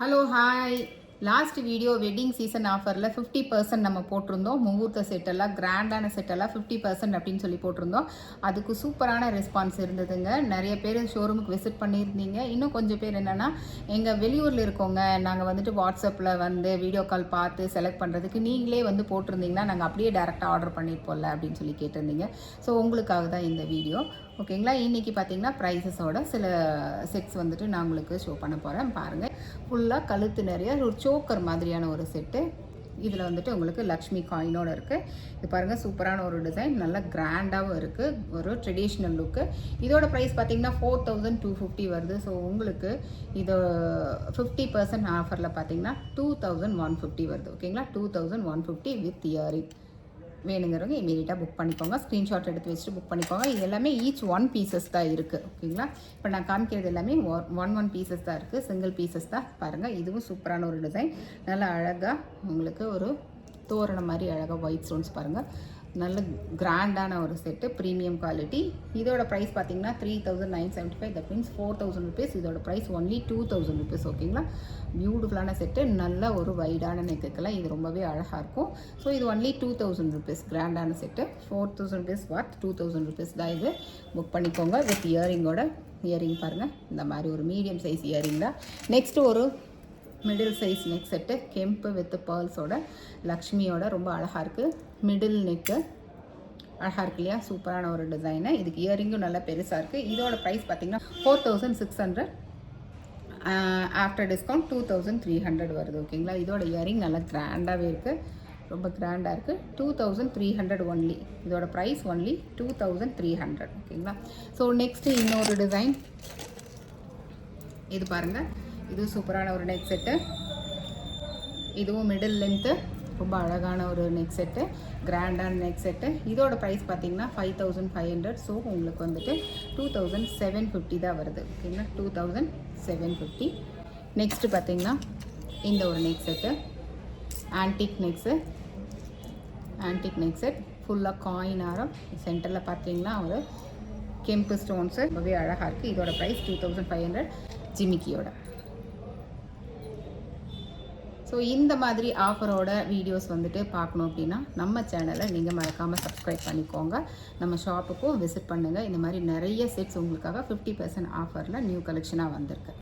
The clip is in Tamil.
Hello hi. Last video wedding season ஆஃபரில் 50% நம்ம போட்டிருந்தோம். முகூர்த்த செட்டெல்லாம் கிராண்டான செட்டெல்லாம் 50% அப்படின்னு சொல்லி போட்டிருந்தோம். அதுக்கு சூப்பரான ரெஸ்பான்ஸ் இருந்ததுங்க. நிறைய பேர் ஷோரூமுக்கு விசிட் பண்ணியிருந்தீங்க. இன்னும் கொஞ்சம் பேர் என்னென்னா எங்கள் வெளியூரில் இருக்கவங்க நாங்கள் வந்துட்டு வாட்ஸ்அப்பில் வந்து வீடியோ கால் பார்த்து செலக்ட் பண்ணுறதுக்கு நீங்களே வந்து போட்டிருந்தீங்கன்னா நாங்கள் அப்படியே டேரெக்டாக ஆர்டர் பண்ணியிருப்போம்ல அப்படின்னு சொல்லி கேட்டிருந்தீங்க. ஸோ உங்களுக்காக தான் இந்த வீடியோ. ஓகேங்களா. இன்றைக்கி பார்த்தீங்கன்னா ப்ரைஸஸோட சில செட்ஸ் வந்துட்டு நான் உங்களுக்கு ஷோ பண்ண போகிறேன். பாருங்கள், ஃபுல்லாக கழுத்து நிறைய ஒரு சோக்கர் மாதிரியான ஒரு செட்டு. இதில் வந்துட்டு உங்களுக்கு லக்ஷ்மி காயினோடு இருக்குது. இது பாருங்கள், சூப்பரான ஒரு டிசைன், நல்லா கிராண்டாகவும் இருக்குது, ஒரு ட்ரெடிஷ்னல் லுக்கு. இதோட ப்ரைஸ் பார்த்தீங்கன்னா 4250 வருது. ஸோ உங்களுக்கு இது 50% ஆஃபரில் பார்த்தீங்கன்னா 2150 வருது. ஓகேங்களா. 2150 வித் இயரிங். வேணுங்கிறவங்க இமீடியட்டாக புக் பண்ணிக்கோங்க. ஸ்க்ரீன்ஷாட் எடுத்து வச்சுட்டு புக் பண்ணிக்கோங்க. இது எல்லாமே ஈச் 1 பீசஸ் தான் இருக்குது. ஓகேங்களா. இப்போ நான் காமிக்கிறது எல்லாமே ஒன் பீசஸ் தான் இருக்குது, சிங்கிள் பீசஸ் தான். பாருங்கள், இதுவும் சூப்பரான ஒரு டிசைன், நல்லா அழகாக உங்களுக்கு ஒரு தோரணம் மாதிரி அழகாக ஒயிட் ஸ்டோன்ஸ் பாருங்கள், நல்ல கிராண்டான ஒரு செட்டு, ப்ரீமியம் குவாலிட்டி. இதோட ப்ரைஸ் பார்த்தீங்கன்னா 3975. That means 4000 rupees. இதோட ப்ரைஸ் ஒன்லி 2000 ருபீஸ். ஓகேங்களா. பியூட்டிஃபுல்லான செட்டு, நல்ல ஒரு வைடான நெக்குக்கெல்லாம் இது ரொம்பவே அழகாக இருக்கும். ஸோ இது ஒன்லி 2000 ருபீஸ். கிராண்டான செட்டு 4000 ருபீஸ் வாட் 2000 ருபீஸ் தான். இது புக் பண்ணிக்கோங்க வித் இயரிங்கோட. இயரிங் பாருங்கள், இந்த மாதிரி ஒரு மீடியம் சைஸ் இயரிங் தான். நெக்ஸ்ட்டு ஒரு மிடில் சைஸ் நெக் செட்டு, கெம்பு வித் பேர்ல்ஸோட லக்ஷ்மியோட, ரொம்ப அழகாக இருக்குது. மிடில் நெக்கு அழகாக இருக்கு இல்லையா, சூப்பரான ஒரு டிசைனு. இதுக்கு இயரிங்கும் நல்லா பெருசாக இருக்குது. இதோட ப்ரைஸ் பார்த்திங்கன்னா 4600. ஆஃப்டர் டிஸ்கவுண்ட் 2300 வருது. ஓகேங்களா. இதோட இயரிங் நல்லா கிராண்டாகவே இருக்குது, ரொம்ப கிராண்டாக இருக்குது. 2300 ஒன்லி. இதோட ப்ரைஸ் ஒன்லி 2300. ஓகேங்களா. ஸோ நெக்ஸ்ட்டு இன்னொரு டிசைன், இது பாருங்கள், இது சூப்பரான ஒரு நெக் செட்டு. இதுவும் மிடில் லென்த்து, ரொம்ப அழகான ஒரு நெக் செட்டு, கிராண்டான நெக் செட்டு. இதோட ப்ரைஸ் பார்த்தீங்கன்னா 5500. ஸோ உங்களுக்கு வந்துட்டு 2750 தான் வருது. ஓகேங்களா. 2750. நெக்ஸ்ட்டு பார்த்தீங்கன்னா இந்த ஒரு neck set, antique neck set, ஃபுல்லாக காயின் ஆரம். சென்டரில் பார்த்தீங்கன்னா ஒரு கெம்பு ஸ்டோன்ஸு, ரொம்பவே அழகாக இருக்குது. இதோட ப்ரைஸ் 2500 ஜிமிக்கியோட. ஸோ இந்த மாதிரி ஆஃபரோட வீடியோஸ் வந்துட்டு பார்க்கணும் அப்படின்னா நம்ம சேனலை நீங்கள் மறக்காமல் சப்ஸ்கிரைப் பண்ணிக்கோங்க. நம்ம ஷாப்புக்கும் விசிட் பண்ணுங்கள். இந்த மாதிரி நிறைய செட்ஸ் உங்களுக்காக 50% ஆஃபரில் நியூ கலெக்ஷனாக வந்திருக்கு.